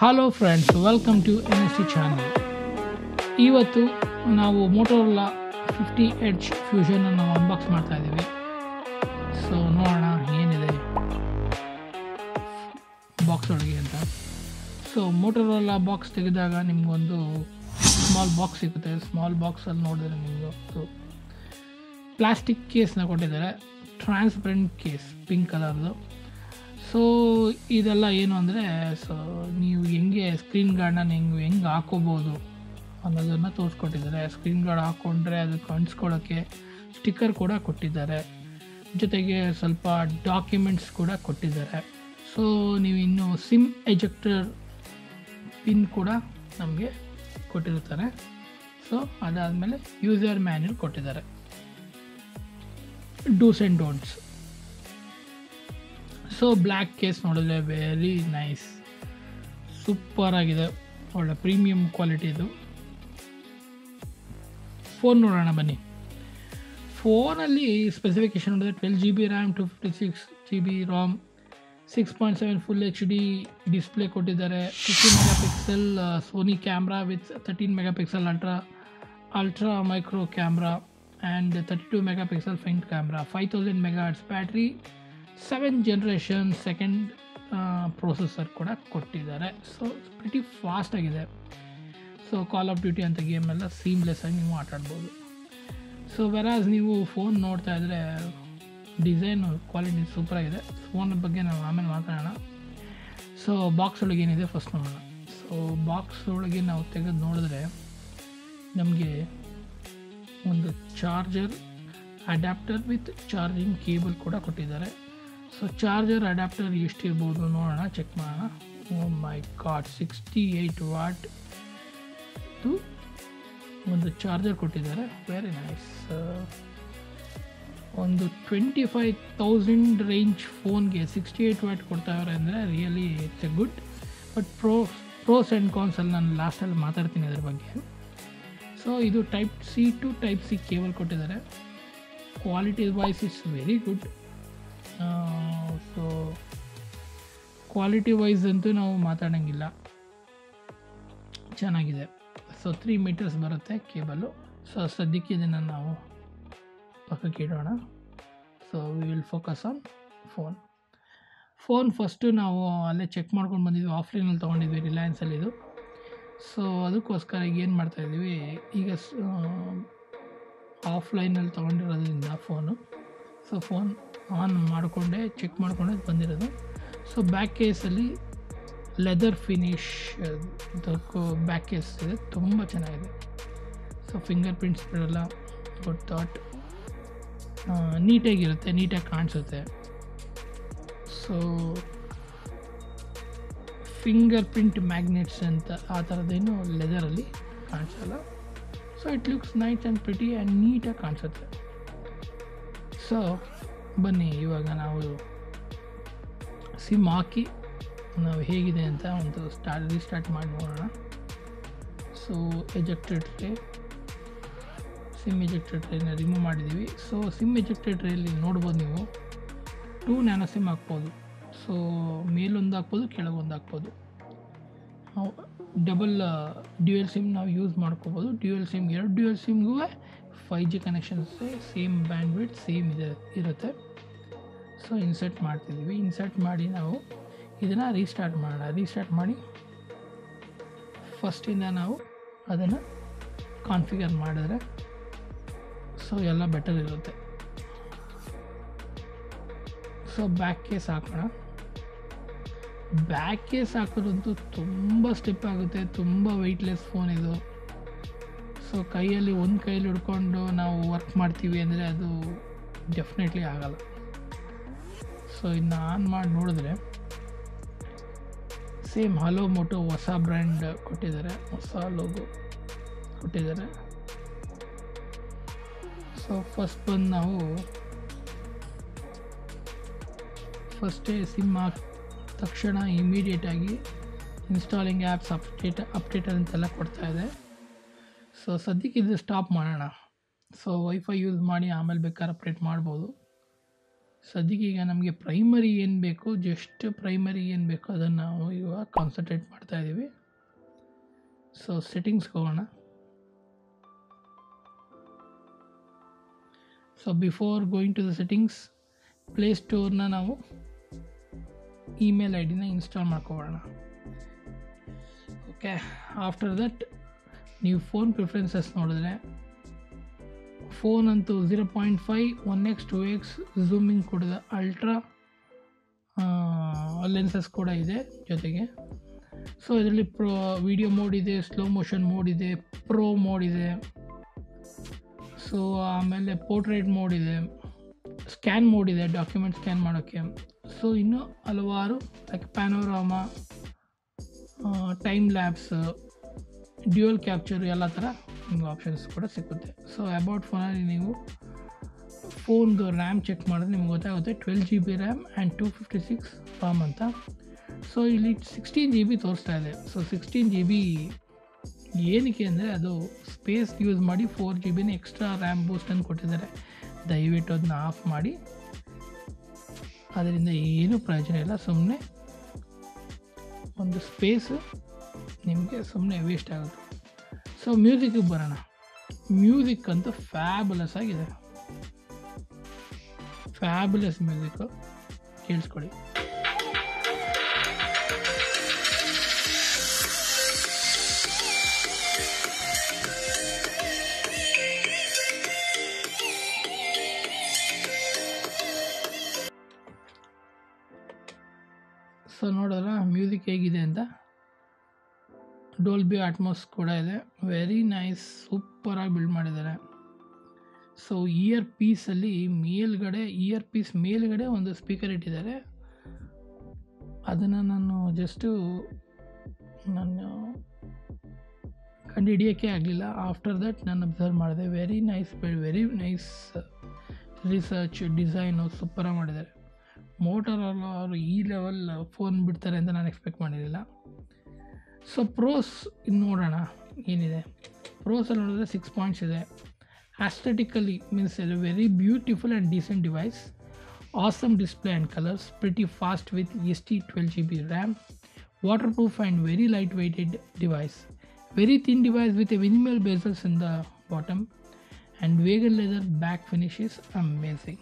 Hello friends, welcome to NST channel. ಇವತ್ತು ನಾವು Motorola 50 edge fusion ನಾವು ಅನ್ಬಾಕ್ಸ್ ಮಾಡ್ತಾ ಇದ್ದೀವಿ. ಸೊ ನೋಡೋಣ ಏನಿದೆ ಬಾಕ್ಸ್ ಒಳಗೆ ಅಂತ. ಸೊ ಮೋಟೋರೋಲಾ ಬಾಕ್ಸ್ ತೆಗೆದಾಗ ನಿಮಗೊಂದು ಸ್ಮಾಲ್ ಬಾಕ್ಸ್ ಸಿಗುತ್ತೆ. ಸ್ಮಾಲ್ ಬಾಕ್ಸಲ್ಲಿ ನೋಡಿದ್ರೆ ನಿಮಗೊಂದು ಪ್ಲಾಸ್ಟಿಕ್ ಕೇಸ್ನ ಕೊಟ್ಟಿದ್ದಾರೆ, ಟ್ರಾನ್ಸ್ಪರೆಂಟ್ ಕೇಸ್, ಪಿಂಕ್ ಕಲರ್ದು. ಸೊ ಇದೆಲ್ಲ ಏನು ಅಂದರೆ, ಸೊ ನೀವು ಹೆಂಗೆ ಸ್ಕ್ರೀನ್ ಗಾರ್ಡನ್ನ ನೀವು ಹೆಂಗೆ ಹಾಕೋಬೋದು ಅನ್ನೋದನ್ನು ತೋರಿಸ್ಕೊಟ್ಟಿದ್ದಾರೆ. ಸ್ಕ್ರೀನ್ ಗಾರ್ಡ್ ಹಾಕ್ಕೊಂಡ್ರೆ ಅದಕ್ಕೆ ಅಂಟಿಸ್ಕೊಳ್ಳೋಕ್ಕೆ ಸ್ಟಿಕ್ಕರ್ ಕೂಡ ಕೊಟ್ಟಿದ್ದಾರೆ, ಜೊತೆಗೆ ಸ್ವಲ್ಪ ಡಾಕ್ಯುಮೆಂಟ್ಸ್ ಕೂಡ ಕೊಟ್ಟಿದ್ದಾರೆ. ಸೊ ನೀವು ಇನ್ನು ಸಿಮ್ ಎಜೆಕ್ಟರ್ ಪಿನ್ ಕೂಡ ನಮಗೆ ಕೊಟ್ಟಿರ್ತಾರೆ. ಸೊ ಅದಾದಮೇಲೆ ಯೂಸರ್ ಮ್ಯಾನ್ಯಲ್ ಕೊಟ್ಟಿದ್ದಾರೆ, dos and don'ts. So black case ನೋಡಿದ್ರೆ ವೆರಿ ನೈಸ್, ಸೂಪರ್ ಆಗಿದೆ, ಒಳ್ಳೆ ಪ್ರೀಮಿಯಂ ಕ್ವಾಲಿಟಿದು. ಫೋನ್ ನೋಡೋಣ ಬನ್ನಿ. ಫೋನಲ್ಲಿ ಸ್ಪೆಸಿಫಿಕೇಷನ್ ನೋಡಿದ್ರೆ 12 GB RAM, 256 GB ROM, 6.7 full HD display ಕೊಟ್ಟಿದ್ದಾರೆ. 50 megapixel Sony camera with 13 megapixel ultra micro camera and 32 megapixel front camera, 5000 megahertz battery, 7th generation second processor ಕೂಡ ಕೊಟ್ಟಿದ್ದಾರೆ. So pretty fast ಆಗಿದೆ. So call of duty ಅಂತ ಗೇಮೆಲ್ಲ seamless ಆಗಿ ನೀವು ಆಟಾಡ್ಬೋದು. So ವೆರಾಸ್ ನೀವು phone ನೋಡ್ತಾ ಇದ್ದರೆ ಡಿಸೈನು ಕ್ವಾಲಿಟಿ ಸೂಪರಾಗಿದೆ. ಫೋನ್ ಬಗ್ಗೆ ನಾವು ಆಮೇಲೆ ಮಾತಾಡೋಣ. ಸೊ ಬಾಕ್ಸ್ ಒಳಗೆ ಏನಿದೆ ಫಸ್ಟ್ ನೋಡೋಣ. ಸೊ ಬಾಕ್ಸ್ ಒಳಗೆ ನಾವು ತೆಗೆದು ನೋಡಿದ್ರೆ ನಮಗೆ ಒಂದು charger adapter with charging cable ಕೂಡ ಕೊಟ್ಟಿದ್ದಾರೆ. ಸೊ ಚಾರ್ಜರ್ ಅಡ್ಯಾಪ್ಟರ್ ಎಷ್ಟಿರ್ಬೋದು ನೋಡೋಣ, ಚೆಕ್ ಮಾಡೋಣ. ಓ ಮೈ ಗಾಡ್, 68 ವಾಟ್ ಒಂದು ಚಾರ್ಜರ್ ಕೊಟ್ಟಿದ್ದಾರೆ, ವೆರಿ ನೈಸ್. ಒಂದು 25,000 ರೇಂಜ್ ಫೋನ್ಗೆ 68 ವಾಟ್ ಕೊಡ್ತಾವ್ರೆ ಅಂದರೆ really it's a good. But pros and ಕಾನ್ಸಲ್ಲಿ ನಾನು ಲಾಸ್ಟಲ್ಲಿ ಮಾತಾಡ್ತೀನಿ ಅದ್ರ ಬಗ್ಗೆ. ಸೊ ಇದು type C to type C cable ಕೊಟ್ಟಿದ್ದಾರೆ. Quality wise it's very good. So quality wise ಅಂತೂ ನಾವು ಮಾತಾಡೋಂಗಿಲ್ಲ, ಚೆನ್ನಾಗಿದೆ. ಸೊ 3 ಮೀಟರ್ಸ್ ಬರುತ್ತೆ ಕೇಬಲು. ಸೊ ಸದ್ಯಕ್ಕೆ ಇದನ್ನು ನಾವು ಪಕ್ಕಕ್ಕೆ ಇಡೋಣ. So we will focus on phone first ನಾವು ಅಲ್ಲೇ ಚೆಕ್ ಮಾಡ್ಕೊಂಡು ಬಂದಿದ್ವಿ, ಆಫ್ಲೈನಲ್ಲಿ ತೊಗೊಂಡಿದ್ವಿ ರಿಲಯನ್ಸಲ್ಲಿದು. ಸೊ ಅದಕ್ಕೋಸ್ಕರ ಈಗ ಏನು ಮಾಡ್ತಾಯಿದ್ವಿ, ಈಗ ಆಫ್ಲೈನಲ್ಲಿ ತೊಗೊಂಡಿರೋದ್ರಿಂದ ಸೊ ಫೋನ್ ಆನ್ ಮಾಡಿಕೊಂಡೆ ಚೆಕ್ ಮಾಡಿಕೊಂಡೆ ಬಂದಿರೋದು. ಸೊ ಬ್ಯಾಕ್ ಕೇಸಲ್ಲಿ ಲೆದರ್ ಫಿನಿಶ್ ಬ್ಯಾಕ್ ಕೇಸ್ ಇದೆ, ತುಂಬ ಚೆನ್ನಾಗಿದೆ. ಸೊ ಫಿಂಗರ್ ಪ್ರಿಂಟ್ಸ್ ಬಿಡಲ್ಲ, ಗುಡ್ ಥಾಟ್, ನೀಟಾಗಿರುತ್ತೆ, ನೀಟಾಗಿ ಕಾಣಿಸುತ್ತೆ. ಸೊ ಫಿಂಗರ್ ಪ್ರಿಂಟ್ ಮ್ಯಾಗ್ನೆಟ್ಸ್ ಅಂತ ಆ ಥರದ್ದೇನು ಲೆದರಲ್ಲಿ ಕಾಣಿಸಲ್ಲ. So it looks nice and pretty and ನೀಟಾಗಿ ಕಾಣಿಸುತ್ತೆ. ಸೊ ಬನ್ನಿ ಇವಾಗ ನಾವು ಸಿಮ್ ಹಾಕಿ ನಾವು ಹೇಗಿದೆ ಅಂತ ಒಂದು ರೀಸ್ಟಾರ್ಟ್ ಮಾಡಿ ನೋಡೋಣ. ಸೊ ಸಿಮ್ ಎಜೆಕ್ಟೆಡ್ ಟ್ರೇನ ರಿಮೂವ್ ಮಾಡಿದ್ದೀವಿ. ಸೊ ಸಿಮ್ ಎಜೆಕ್ಟೆಡ್ ಟ್ರೇಯಲ್ಲಿ ನೋಡ್ಬೋದು ನೀವು 2 ನ್ಯಾನೋ ಸಿಮ್ ಹಾಕ್ಬೋದು. ಸೊ ಮೇಲೊಂದು ಹಾಕ್ಬೋದು, ಕೆಳಗೊಂದು ಹಾಕ್ಬೋದು. ಡಬಲ್ ಡ್ಯೂಯಲ್ ಸಿಮ್ ನಾವು ಯೂಸ್ ಮಾಡ್ಕೋಬೋದು. ಡ್ಯೂಯಲ್ ಸಿಮ್ಗೂ 5G connections, same bandwidth same ಇರುತ್ತೆ. ಸೊ ಇನ್ಸರ್ಟ್ ಮಾಡ್ತಿದ್ದೀವಿ. ಇನ್ಸರ್ಟ್ ಮಾಡಿ ನಾವು ಇದನ್ನು ರೀಸ್ಟಾರ್ಟ್ ಮಾಡೋಣ. ರೀಸ್ಟಾರ್ಟ್ ಮಾಡಿ ಫಸ್ಟಿಂದ ನಾವು ಅದನ್ನು ಕಾನ್ಫಿಗರ್ ಮಾಡಿದ್ರೆ ಸೊ ಎಲ್ಲ ಬೆಟರ್ ಇರುತ್ತೆ. ಸೊ ಬ್ಯಾಕ್ ಕೇಸ್ ಹಾಕೋಣ. ಬ್ಯಾಕ್ ಕೇಸ್ ಹಾಕೋದಂತೂ ತುಂಬ ಸ್ಟೆಪ್ ಆಗುತ್ತೆ, ತುಂಬ ವೆಯ್ಟ್ಲೆಸ್ ಫೋನ್ ಇದು. ಸೊ ಒಂದು ಕೈಯಲ್ಲಿ ಹಿಡ್ಕೊಂಡು ನಾವು ವರ್ಕ್ ಮಾಡ್ತೀವಿ ಅಂದರೆ ಅದು ಡೆಫಿನೆಟ್ಲಿ ಆಗಲ್ಲ. ಸೊ ಇನ್ನು ಆನ್ ಮಾಡಿ ನೋಡಿದ್ರೆ ಸೇಮ್ ಹಲೋ ಮೋಟೋ ಹೊಸ ಬ್ರ್ಯಾಂಡ್ ಕೊಟ್ಟಿದ್ದಾರೆ, ಹೊಸ ಲೋಗೋ ಕೊಟ್ಟಿದ್ದಾರೆ. ಸೊ ಫಸ್ಟ್ ಬಂದು ನಾವು ಫಸ್ಟೇ ಸಿಮ್ ಹಾಕಿ ತಕ್ಷಣ ಇಮಿಡಿಯೇಟಾಗಿ ಇನ್ಸ್ಟಾಲಿಂಗ್ ಆ್ಯಪ್ಸ್ ಅಪ್ಡೇಟ್ ಅಂತೆಲ್ಲ ಕೊಡ್ತಾಯಿದೆ. ಸೊ ಸದ್ಯಕ್ಕೆ ಇದು ಸ್ಟಾಪ್ ಮಾಡೋಣ. ಸೊ ವೈಫೈ ಯೂಸ್ ಮಾಡಿ ಆಮೇಲೆ ಬೇಕಾದ್ರೆ ಅಪ್ಡೇಟ್ ಮಾಡ್ಬೋದು. ಸದ್ಯಕ್ಕೆ ಈಗ ನಮಗೆ ಪ್ರೈಮರಿ ಏನು ಬೇಕು, ಜಸ್ಟ್ ಪ್ರೈಮರಿ ಏನು ಬೇಕು ಅದನ್ನು ನಾವು ಇವಾಗ ಕಾನ್ಸಂಟ್ರೇಟ್ ಮಾಡ್ತಾಯಿದ್ದೀವಿ. ಸೊ ಸೆಟ್ಟಿಂಗ್ಸ್ಗೆ ಹೋಗೋಣ. So before going to the settings, ಪ್ಲೇಸ್ಟೋರ್ನ ನಾವು ಇಮೇಲ್ ಐ ಡಿನ ಇನ್ಸ್ಟಾಲ್ ಮಾಡ್ಕೊಳ್ಳೋಣ. ಓಕೆ, ಆಫ್ಟರ್ ದಟ್ ನೀವು ಫೋನ್ ಪ್ರಿಫರೆನ್ಸಸ್ ನೋಡಿದ್ರೆ ಫೋನ್ ಅಂತೂ 0.5 1x 2x ಝೂಮಿಂಗ್ ಕೂಡ ಅಲ್ಟ್ರಾ ಲೆನ್ಸಸ್ ಕೂಡ ಇದೆ ಜೊತೆಗೆ. ಸೊ ಇದರಲ್ಲಿ ವಿಡಿಯೋ ಮೋಡ್ ಇದೆ, ಸ್ಲೋ ಮೋಷನ್ ಮೋಡ್ ಇದೆ, ಪ್ರೋ ಮೋಡ್ ಇದೆ. ಸೊ ಆಮೇಲೆ ಪೋರ್ಟ್ರೇಟ್ ಮೋಡ್ ಇದೆ, ಸ್ಕ್ಯಾನ್ ಮೋಡ್ ಇದೆ, ಡಾಕ್ಯುಮೆಂಟ್ ಸ್ಕ್ಯಾನ್ ಮಾಡೋಕ್ಕೆ. ಸೊ ಇನ್ನೂ ಹಲವಾರು like panorama, time lapse, dual capture ಎಲ್ಲ ಥರ ನಿಮ್ಗೆ ಆಪ್ಷನ್ಸ್ ಕೂಡ ಸಿಗುತ್ತೆ. ಸೊ ಅಬೌಟ್ ಫೋನಲ್ಲಿ ನೀವು ಫೋನ್ದು ರ್ಯಾಮ್ ಚೆಕ್ ಮಾಡಿದ್ರೆ ನಿಮ್ಗೆ ಗೊತ್ತಾಗುತ್ತೆ 12 GB ರ್ಯಾಮ್ ಆ್ಯಂಡ್ 256 ರಾಮ್ ಅಂತ. ಸೊ ಇಲ್ಲಿ 16 GB ತೋರಿಸ್ತಾ ಇದೆ. ಸೊ 16 GB ಏನಕ್ಕೆ ಅಂದರೆ ಅದು ಸ್ಪೇಸ್ ಯೂಸ್ ಮಾಡಿ 4 GB ಎಕ್ಸ್ಟ್ರಾ ರ್ಯಾಮ್ ಬೂಸ್ಟನ್ನು ಕೊಟ್ಟಿದ್ದಾರೆ. ದಯವಿಟ್ಟು ಅದನ್ನ ಆಫ್ ಮಾಡಿ, ಅದರಿಂದ ಏನೂ ಪ್ರಯೋಜನ ಇಲ್ಲ. ಸುಮ್ಮನೆ ಒಂದು ಸ್ಪೇಸು ನಿಮಗೆ ಸುಮ್ಮನೆ ವೇಸ್ಟ್ ಆಗುತ್ತೆ. ಸೊ ಮ್ಯೂಸಿಕ್ಗೆ ಬರೋಣ. ಮ್ಯೂಸಿಕ್ ಅಂತೂ ಫ್ಯಾಬುಲಸ್ ಆಗಿದೆ, ಫ್ಯಾಬುಲಸ್ ಮ್ಯೂಸಿಕ್ಕು, ಕೇಳಿಸ್ಕೊಳ್ಳಿ. ಸೊ ನೋಡೋಲ್ಲ ಮ್ಯೂಸಿಕ್ ಹೇಗಿದೆ ಅಂತ. ಡೋಲ್ಬಿ ಅಟ್ಮಾಸ್ ಕೂಡ ಇದೆ, ವೆರಿ ನೈಸ್, ಸೂಪರಾಗಿ ಬಿಲ್ಡ್ ಮಾಡಿದ್ದಾರೆ. ಸೊ ಇಯರ್ ಪೀಸಲ್ಲಿ ಮೇಲ್ಗಡೆ ಒಂದು ಸ್ಪೀಕರ್ ಇಟ್ಟಿದ್ದಾರೆ. ಅದನ್ನು ನಾನು ಕಂಡು ಹಿಡಿಯೋಕ್ಕೆ ಆಗಲಿಲ್ಲ. ಆಫ್ಟರ್ ದಟ್ ನಾನು ಅಬ್ಸರ್ವ್ ಮಾಡಿದೆ. ವೆರಿ ನೈಸ್ ರಿಸರ್ಚ್, ಡಿಸೈನು ಸೂಪರಾಗಿ ಮಾಡಿದ್ದಾರೆ. ಮೋಟರೋಲಾ ಅವರು ಈ ಲೆವೆಲ್ ಫೋನ್ ಬಿಡ್ತಾರೆ ಅಂತ ನಾನು ಎಕ್ಸ್ಪೆಕ್ಟ್ ಮಾಡಿರಲಿಲ್ಲ. ಸೊ ಪ್ರೋಸ್ ನೋಡೋಣ ಏನಿದೆ. ಪ್ರೋಸಲ್ಲಿ ನೋಡಿದ್ರೆ 6 ಪಾಯಿಂಟ್ಸ್ ಇದೆ. Aesthetically means very beautiful and decent device, awesome display and colours, pretty fast with ST 12 GB RAM, waterproof and very light-weighted device, very thin device with a minimal bezels in the bottom, and vegan leather back finish is amazing.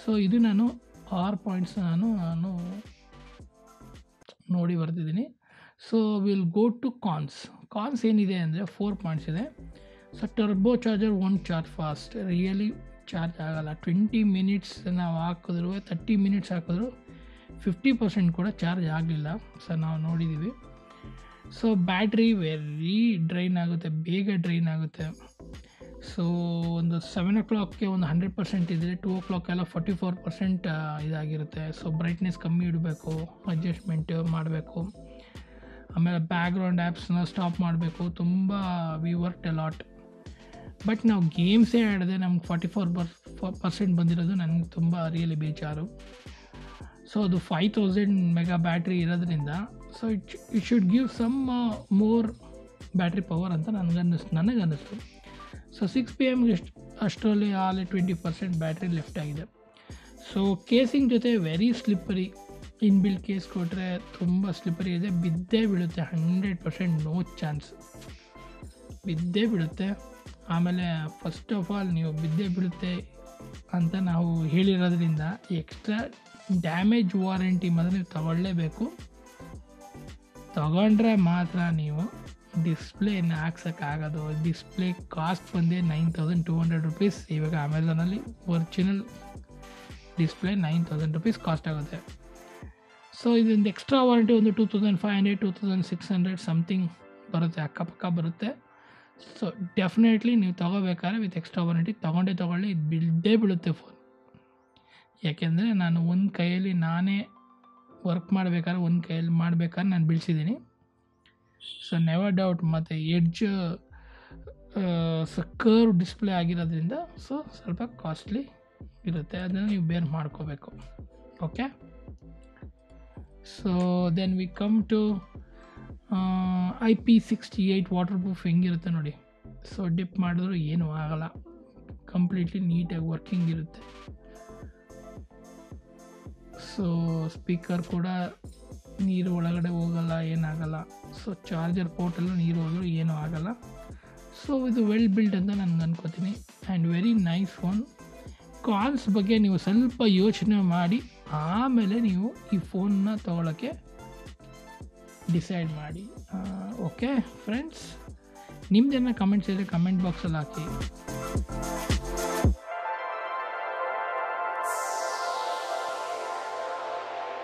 So ಇದು ನಾನು 6 points ನಾನು ನೋಡಿ ಬರ್ತಿದ್ದೀನಿ. So will go to ಕಾನ್ಸ್ ಏನಿದೆ ಅಂದರೆ 4 points ಇದೆ. So turbo charger one charge fast, really charge ಆಗೋಲ್ಲ. 20 minutes ನಾವು ಹಾಕಿದ್ರು, 30 ಮಿನಿಟ್ಸ್ ಹಾಕಿದ್ರು 50% ಕೂಡ ಚಾರ್ಜ್ ಆಗಲಿಲ್ಲ. ಸೊ ನಾವು ನೋಡಿದ್ದೀವಿ. ಸೊ ಬ್ಯಾಟ್ರಿ ವೆರಿ ಡ್ರೈನ್ ಆಗುತ್ತೆ, ಬೇಗ ಡ್ರೈನ್ ಆಗುತ್ತೆ. ಸೊ ಒಂದು 7 o'clockಗೆ ಒಂದು 100% ಇದ್ದರೆ 2 o'clock ಎಲ್ಲ 44% ಇದಾಗಿರುತ್ತೆ. ಸೊ ಬ್ರೈಟ್ನೆಸ್ ಕಮ್ಮಿ ಇಡಬೇಕು, ಅಡ್ಜಸ್ಟ್ಮೆಂಟ್ ಮಾಡಬೇಕು. ಆಮೇಲೆ ಬ್ಯಾಕ್ಗ್ರೌಂಡ್ ಆ್ಯಪ್ಸ್ನ ಸ್ಟಾಪ್ ಮಾಡಬೇಕು. ತುಂಬ V worked a lot. But ನಾವು ಗೇಮ್ಸೇ ಆಡಿದೆ, ನಮ್ಗೆ 44% ಬಂದಿರೋದು ನನಗೆ ತುಂಬ ರಿಯಲಿ ಬೇಜಾರು. ಸೊ ಅದು 5000 ಮೆಗಾ ಬ್ಯಾಟ್ರಿ ಇರೋದ್ರಿಂದ so it should give some more battery power ಅಂತ ನನಗನ್ನಿಸ್ತು. ಸೊ 6 PM ಅಷ್ಟರಲ್ಲಿ 20% ಬ್ಯಾಟ್ರಿ ಲೆಫ್ಟ್ ಆಗಿದೆ. ಸೊ ಕೇಸಿಂಗ್ ಜೊತೆ ವೆರಿ ಸ್ಲಿಪ್ಪರಿ, ಇನ್ಬಿಲ್ಟ್ ಕೇಸ್ ಕೊಟ್ಟರೆ ತುಂಬ ಸ್ಲಿಪ್ಪರಿ ಇದೆ, ಬಿದ್ದೇ ಬೀಳುತ್ತೆ. 100% ನೋ ಚಾನ್ಸ್, ಬಿದ್ದೇ ಬೀಳುತ್ತೆ. ಆಮೇಲೆ ಫಸ್ಟ್ ಆಫ್ ಆಲ್ ನೀವು ಬಿದ್ದೇ ಬೀಳುತ್ತೆ ಅಂತ ನಾವು ಹೇಳಿರೋದ್ರಿಂದ ಎಕ್ಸ್ಟ್ರಾ ಡ್ಯಾಮೇಜ್ ವಾರಂಟಿ ಮಾತ್ರ ನೀವು ತಗೊಳ್ಳೇಬೇಕು. ತಗೊಂಡ್ರೆ ಮಾತ್ರ ನೀವು ಡಿಸ್ಪ್ಲೇನ ಹಾಕ್ಸೋಕ್ಕಾಗೋದು. ಡಿಸ್ಪ್ಲೇ ಕಾಸ್ಟ್ ಬಂದೇ 9200 rupees. ಇವಾಗ ಅಮೆಝಾನಲ್ಲಿ ಒರಿಜಿನಲ್ ಡಿಸ್ಪ್ಲೇ 9000 rupees ಕಾಸ್ಟ್ ಆಗುತ್ತೆ. ಸೊ ಇದೊಂದು ಎಕ್ಸ್ಟ್ರಾ ವಾರಂಟಿ ಒಂದು 2500 2600 ಸಮಥಿಂಗ್ ಬರುತ್ತೆ, ಅಕ್ಕಪಕ್ಕ ಬರುತ್ತೆ. ಸೊ ಡೆಫಿನೆಟ್ಲಿ ನೀವು ತೊಗೋಬೇಕಾದ್ರೆ ವಿತ್ ಎಕ್ಸ್ಟ್ರಾ ವಾರಂಟಿ ತೊಗೊಳ್ಳಿ. ಇದು ಬಿದ್ದೇ ಬೀಳುತ್ತೆ ಫೋನ್. ಯಾಕೆಂದರೆ ನಾನು ಒಂದು ಕೈಯಲ್ಲಿ ನಾನೇ ವರ್ಕ್ ಮಾಡಬೇಕಾದ್ರೆ ನಾನು ಬೀಳಿಸಿದ್ದೀನಿ. So never doubt. ಮತ್ತು ಎಡ್ಜ್ ಕರ್ವ್ ಡಿಸ್ಪ್ಲೇ ಆಗಿರೋದ್ರಿಂದ ಸೊ ಸ್ವಲ್ಪ ಕಾಸ್ಟ್ಲಿ ಇರುತ್ತೆ, ಅದನ್ನು ನೀವು ಬೇರ್ ಮಾಡ್ಕೋಬೇಕು. Okay, so then we come to IP68 waterproof ಹೆಂಗಿರುತ್ತೆ ನೋಡಿ. ಸೊ ಡಿಪ್ ಮಾಡಿದ್ರು ಏನೂ ಆಗಲ್ಲ, ಕಂಪ್ಲೀಟ್ಲಿ ನೀಟಾಗಿ ವರ್ಕಿಂಗ್ ಇರುತ್ತೆ. ಸೊ ಸ್ಪೀಕರ್ ಕೂಡ ನೀರು ಒಳಗಡೆ ಹೋಗಲ್ಲ, ಏನಾಗಲ್ಲ. ಸೊ ಚಾರ್ಜರ್ ಪೋರ್ಟೆಲ್ಲ ನೀರು ಹೋಗಲು ಏನೂ ಆಗಲ್ಲ. ಸೊ ಇದು ವೆಲ್ ಬಿಲ್ಡ್ ಅಂತ ನಾನು ಅನ್ಕೋತೀನಿ and very nice phone. Calls ಬಗ್ಗೆ ನೀವು ಸ್ವಲ್ಪ ಯೋಚನೆ ಮಾಡಿ ಆಮೇಲೆ ನೀವು ಈ ಫೋನ್ನ ತೊಗೊಳಕ್ಕೆ ಡಿಸೈಡ್ ಮಾಡಿ. ಓಕೆ ಫ್ರೆಂಡ್ಸ್, ನಿಮ್ಮದೇನ ಕಮೆಂಟ್ಸ್ ಇದ್ದರೆ ಕಮೆಂಟ್ ಬಾಕ್ಸಲ್ಲಿ ಹಾಕಿ.